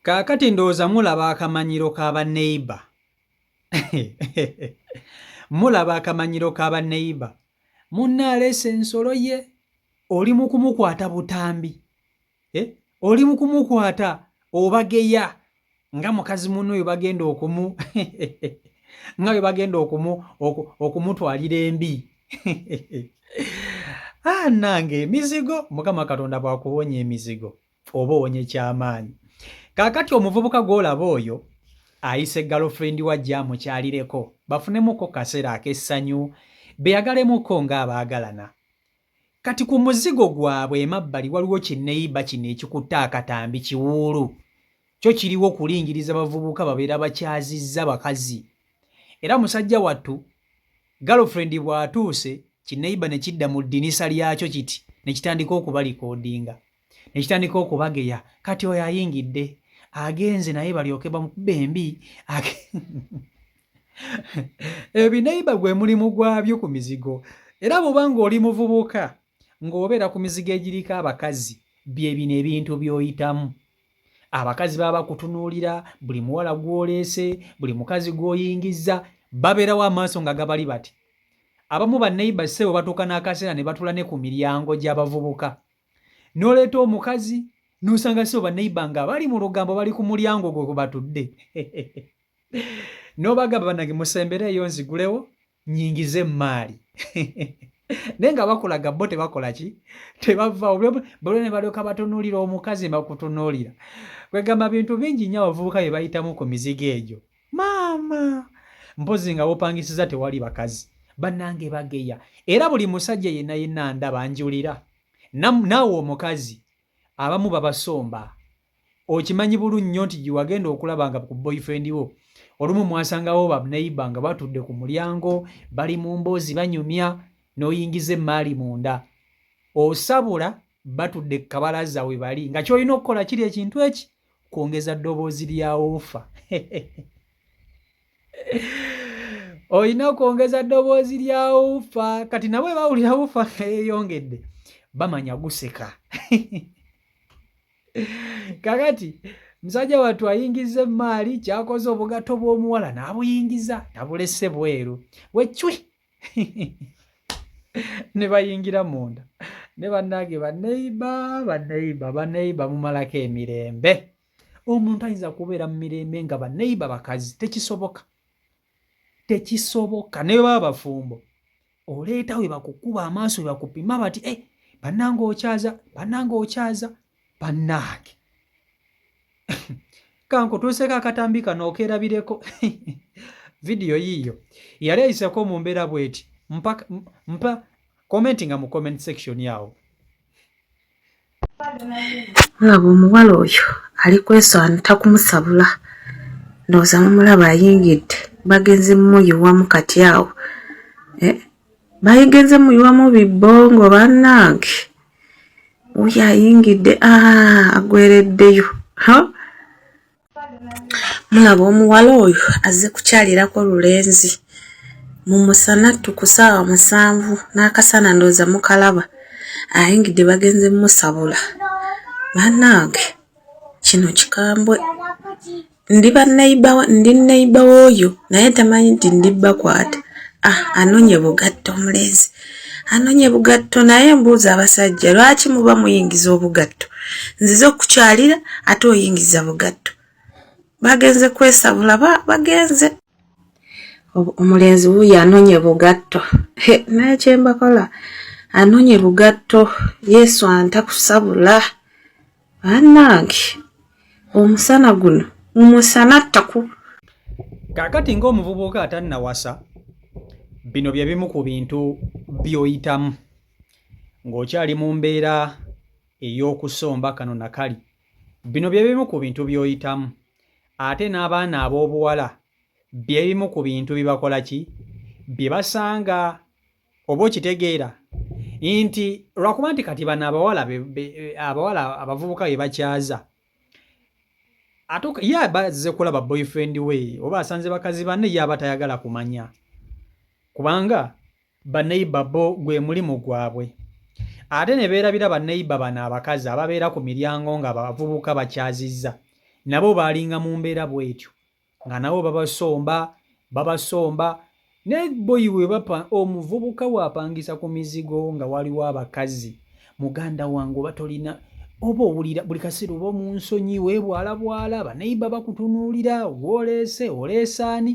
Kaakati ndowooza mulaba akamanyiro k'abaneiba. Mulaba akamanyiro k'abaneiba. Munne aleese ensolo ye, oli mu kumukwata butambi. Oli mu kumukwata obageya nga mukazi munno oyo bagenda nga bwe bagenda okumutwalira embi. Nange emizigo, Mukama Katonda bw'akuwonya emizigo oba owonye ky'amaanyi. Kaakati omuvubuka gw'olaba oyo ayise girlfriend wa ajja amukyalireko bafunemuko kaseera ak'essanyu beyagalemuko ng'abaagalana. Kati ku muzigo gwabwe emabbali waliwo kinneyiba kino ekikutte akatambi kiwuulu. Kyo kiriwo okulingiriza bavubuka babeera bakyazizza bakazi. Era musajja wattu girlfriend bw'atuuse kinneyiba ne kidda mu ddinisa lyakyo kiti ne kitandika okubalikoodinga. Ne kitandika okubageya kati oyo ayingidde agenze naye balyoke bamukube embi. Ebineiba gwe mulimu gwabyo ku mizigo. Era bw'obanga oli muvubuka ng'obeera ku mizigo egiriko abakazi, bye bino ebintu by'oyitamu. Abakazi baba bakutunuulira, buli muwala gw'oleese, buli mukazi gw'oyingizza, babeerawo amaaso nga gabali bati. Abamu banneiba ssebo batuuka n'akaseera ne batula ne ku miryango gy'abavubuka. N'oleeta omukazi n'osanga ssebo banneiba nga bali mu lugambo bali ku mulyango gwe kwe batudde. N'obagamba bannange musembereeyo nzigulewo nnyingize emmaali. Naye nga bakulaga bo tebakola ki? Tebavaawo. Bwe ne balyoka batunuulira omukazi bakutunuulira. Kwegamba bintu bingi nnyo abavubuka bye bayitamu ku mizigo egyo. Maama! Mpozi nga bopangisiza tewali bakazi. Bannange bageya. Era buli musajja yenna ndaba njulira. Naawe omukazi abamu babasomba. Okimanyi bulungi nnyo nti gye wagenda okulaba nga ku boyfriend wo olumu mwasangawo banneiba nga batudde ku mulyango bali mu mboozi banyumya n'oyingiza emmaali munda. Osabula batudde ku kabalaza we bali nga ky'olina okukola kiri ekintu eki kwongeza ddoboozi lya woofa. Olina okwongeza ddoboozi lya woofa. Kati nabwe bawulira woofa eyongedde bamanya guseka. Kakati musajja wattu ayingiza emmaali kyakoze obugatto bw'omuwala n'abuyingiza tabulese bweru wecwi. Ne bayingira munda ne bannange banneiba mumalako emirembe. Omuntu ayinza kubeera mu mirembe nga banneiba bakazi tekisoboka. Naye baba bafumbo oleeta we bakukuba amaaso we bakupima bati bannange okyaza bannange. Kankutuuseko akatambi kano okeerabireko. Vidiyo yiiyo yali ayiseko mu mbeera bweti. Mpa komenti nga mu comment section yawo. Mulaba omuwala oyo ali kwesaana takumusabula. Ndowooza mumulaba ayingidde. Bagenze mmuyiwamu kati awo. Bagenze muyiwamu bibbongo bannange. Oyo ayingidde agwereddeyo. Mulaba omuwala oyo azze kukyalirako lulenzi. Mu musana ku ssaawa 7 n'akasana ndowooza mukalaba. Ayingidde bagenze mmusabula. Bannange kino kikambwe. Ndi neiba w'oyo naye tamanyi nti ndi bakwata. Anonye bugatto omulenzi. Anonye bugatto naye mbuuza abasajja lwaki muba muyingiza obugatto? Nzize okukyalira ate oyingiza bugatto. Bagenze kwesabula bagenze. Omulenzi wuyo anonye bugatto. Naye kyembakola anonye bugatto Yesu antakusabula. Bannange omusana guno umusana ttaku. Kaakati ng'omuvubuka atannawasa, bino bye bimu ku bintu by'oyitamu ng'okyali mu mbeera ey'okusomba kano na kali. Bino bye bimu ku bintu by'oyitamu. Ate n'abaana ab'obuwala bye bimu ku bintu bibakola ki? Bye basanga oba okitegeera nti lwakuba nti kati bano abawala abavubuka be bakyaza. Ye bazze kulaba boyfriend we oba asanze bakazi banne ye aba tayagala kumanya. Kubanga banneiba bo gwe mulimu gwabwe. Ate ne beerabira banneiba bano abakazi ababeera ku miryango nga abavubuka bakyazizza. nabo baalinga mu mbeera bwetyo nga nabo babasomba ne boyi omuvubuka bw'apangisa ku mizigo nga waliwo abakazi muganda wange oba tolina oba owulira buli kaseera oba mu nsonyi weebwalabwala baneiba bakutunuulira oleesaani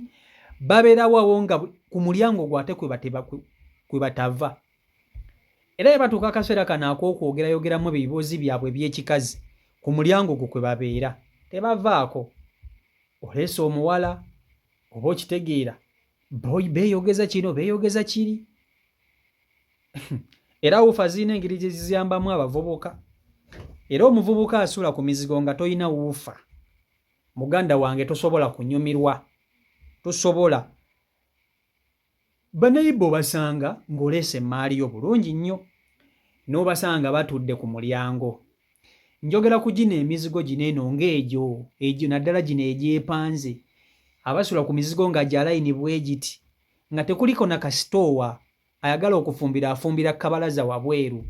babeerawo awo nga ku mulyango gwate kwe batava era bwe batuuka akaseera kano ak'okwogerayogeramu ebiboozi byabwe by'ekikazi ku mulyango gwo kwe babeera tebavaako oleesa omuwala oba okitegeera beeyogeza kino beeyogeza kiri era wuufa zirina engeri gye ziziyambamu abavubuka era omuvubuka asula ku mizigo nga toyina wuufa muganda wange tosobola kunyumirwa tosobola baneiba obasanga ng'oleesa emmaali yo bulungi nnyo n'obasanga batudde ku mulyango njogera ku gino emizigo gino eno ng'egyo naddala gino egyepanze abasula ku mizigo nga gyalayini bwe giti nga tekuliko na kasitoowa ayagala okufumbira afumbira kabalaza wabweru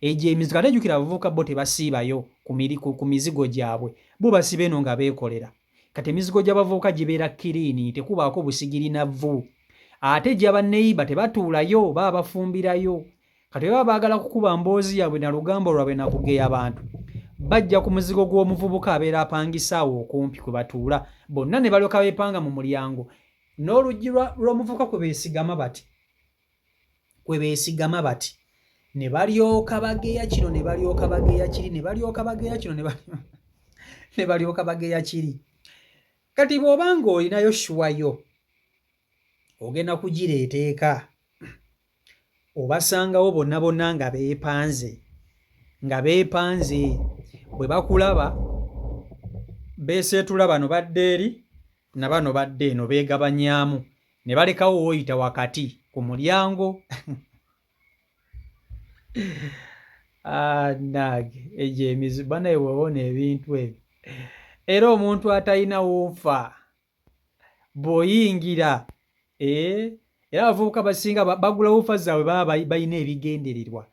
egyo emizigo ate jjukira abavubuka bo tebasiibayo ku mizigo gyabwe bo basiba eno nga beekolera kati emizigo gy'abavubuka gibeera kiriini tekubaako busigiri na vvu ate gy'abaneiba tebatuulayo baba bafumbirayo kati baba baagala kukuba mboozi yabwe na lugambo lwabwe na kugeya abantu bajja ku muzigo gw'omuvubuka abeera apangisaawo okumpi kwe batuula bonna ne balyoka beepanga mu mulyango n'oluggi lw'omuvubuka kwe beesigama bati ne balyoka bageya kino ne balyoka bageya kiri ne balyoka bageya kino ne balyoka bageya kiri kati bw'obanga olinayo shuwayo ogenda kugireeta eka obasangawo bonna nga beepanze bwe bakulaba beeseetula bano badde eri na bano badde eno beegabanyaamu ne balekawo woyita wakati ku mulyango nage egyo emizigo banaye wabona ebintu ebyo era omuntu atalina wuufa bw'oyingira era abavubuka basinga bagula wuufa zaabwe baba balina ebigendererwa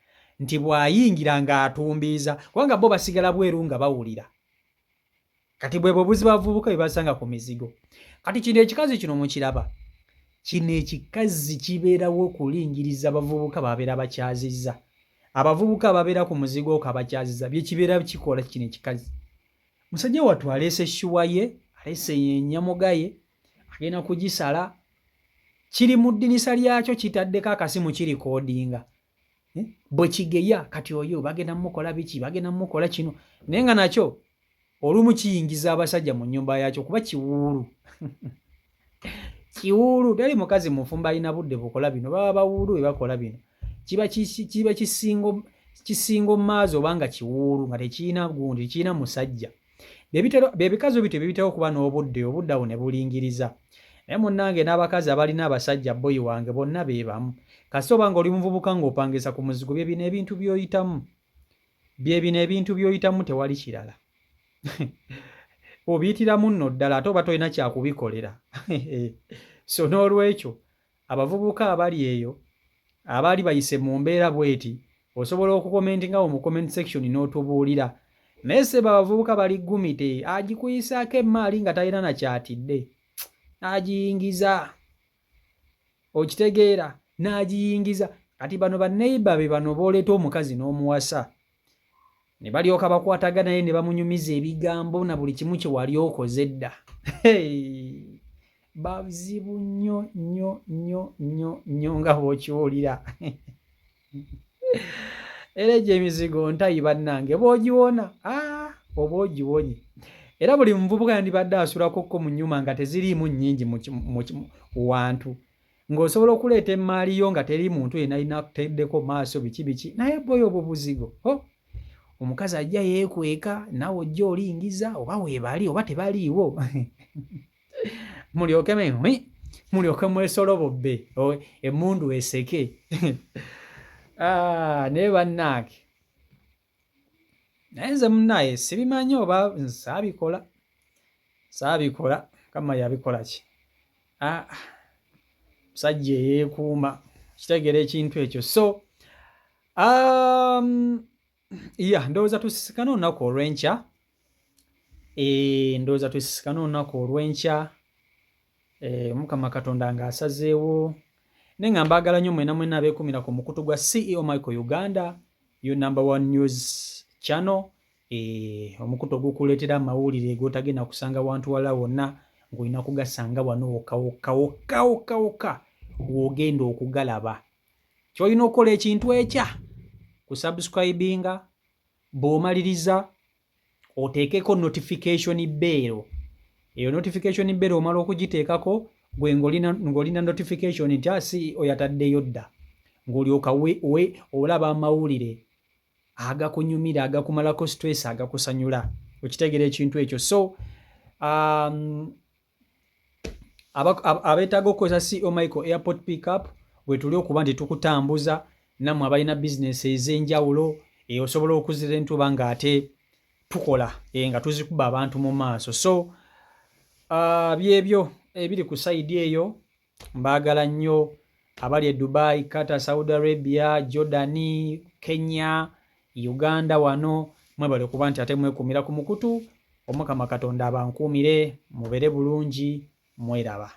nti bw'ayingira ng'atumbiiza kubanga bo basigala bweru nga bawulira kati bwebwe buzibu abavubuka bye basanga ku mizigo kati kino ekikazi kino mukiraba kino ekikazi kibeerawo okulingiriza abavubuka babeera bakyazizza abavubuka ababeera ku muzigo ko abakyaziza bye kibeera kikola kino ekikazi musajja wattu aleese essuwa ye aleese enyamuga ye agenda kugisala kiri mu ddinisa lyakyo kitaddeko akasimu kirikoodinga bwe kigeya kati oyo bagenda mukola biki bagenda mukola kino naye nga nakyo olumu kiyingiza abasajja mu nnyumba yakyo kuba kiwuulu kiwuulu teri mukazi mufumba alina budde bukola bino baba bawuulu we bakola bino kiba kisingo maazi obanga kiwuulu nga tekirina gundi tekirina musajja bebikazi bityo bibitera okuba n'obudde awo ne bulingiriza naye munnange n'abakazi abalina abasajja boyi wange bonna beebamu kasita obanga oli muvubuka ng'opangisa ku muzigo byebino ebintu by'oyitamu tewali kirala obiyitiramu nno ddala ate oba tolina kyakubikolera so n'olwekyo abavubuka abali eyo abaali bayise mu mbeera bweti osobola okukomentingawo mu comment section n'otubuulira naye seba abavubuka bali gumite agikuyisaako emmaali nga talina nakyatidde n'agiyingiza okitegeera n'agiyingiza kati bano banneiba be bano booleeta omukazi n'omuwasa ne balyoka bakwatagana naye ne bamunyumiza ebigambo na buli kimu kye wali okoze dda bazibu nnyo nga bw'okiwulira era egyo emizigo ntayi bannange bw'ogiwona oba ogiwonye era buli muvubuka yandibadde asulakokko mu nnyuma nga teziriimu nnyingi mu wantu ng'osobola okuleeta emmaali yo nga teri muntu yenna inateddeko maaso biki naye boyo obwo buzigo omukazi ajja yeekweka nawe ojja olingiza oba weebali oba tebaliiwo mulyoke mwesolobobbe emmundu eseke naye bannaage naye nze munnaye sibimanyi oba saabikola kama yabikola ki musajja eyeekuuma kitegera ekintu ekyo so ndowooza tusisikana olunaku olw'enkya ndowooza twesisikana olunaku olw'enkya Mukama Katonda ng'asazeewo naye nga mbaagala nnyo mwena abeekumira ku mukutu gwa CEO Michael Uganda yo #1 news channel omukutu ogukuleetera amawulire g'otagenda kusanga wantu wala wonna ng'olina kugasanga wano wokka w'ogenda okugalaba. Ky'olina okukola ekintu ekya kusubscribinga, bw'omaliriza oteekeko notification bell. Eyo notification bell omala okugiteekako gwe ng'olina notification nti CEO yataddeyo dda, ng'olyoka olaba amawulire agakunyumira, agakumalako stress, agakusanyula. Okitegera ekintu ekyo. So abeetaaga okukozesa CEO Michael Airport Pickup bwe tuli okuba nti tukutambuza, nammwe abalina bizinesi ez'enjawulo osobola okuzira entuba ng'ate tukola nga tuzikuba abantu mu maaso. So byebyo ebiri ku sayidi eyo. Mbaagala nnyo abali e Dubai, Qatar, Saudi Arabia, Jordan, Kenya, Uganda wano mwebale okuba nti ate mwekumira ku mukutu. Omukama Katonda abankuumire, mubeere bulungi, mweraba.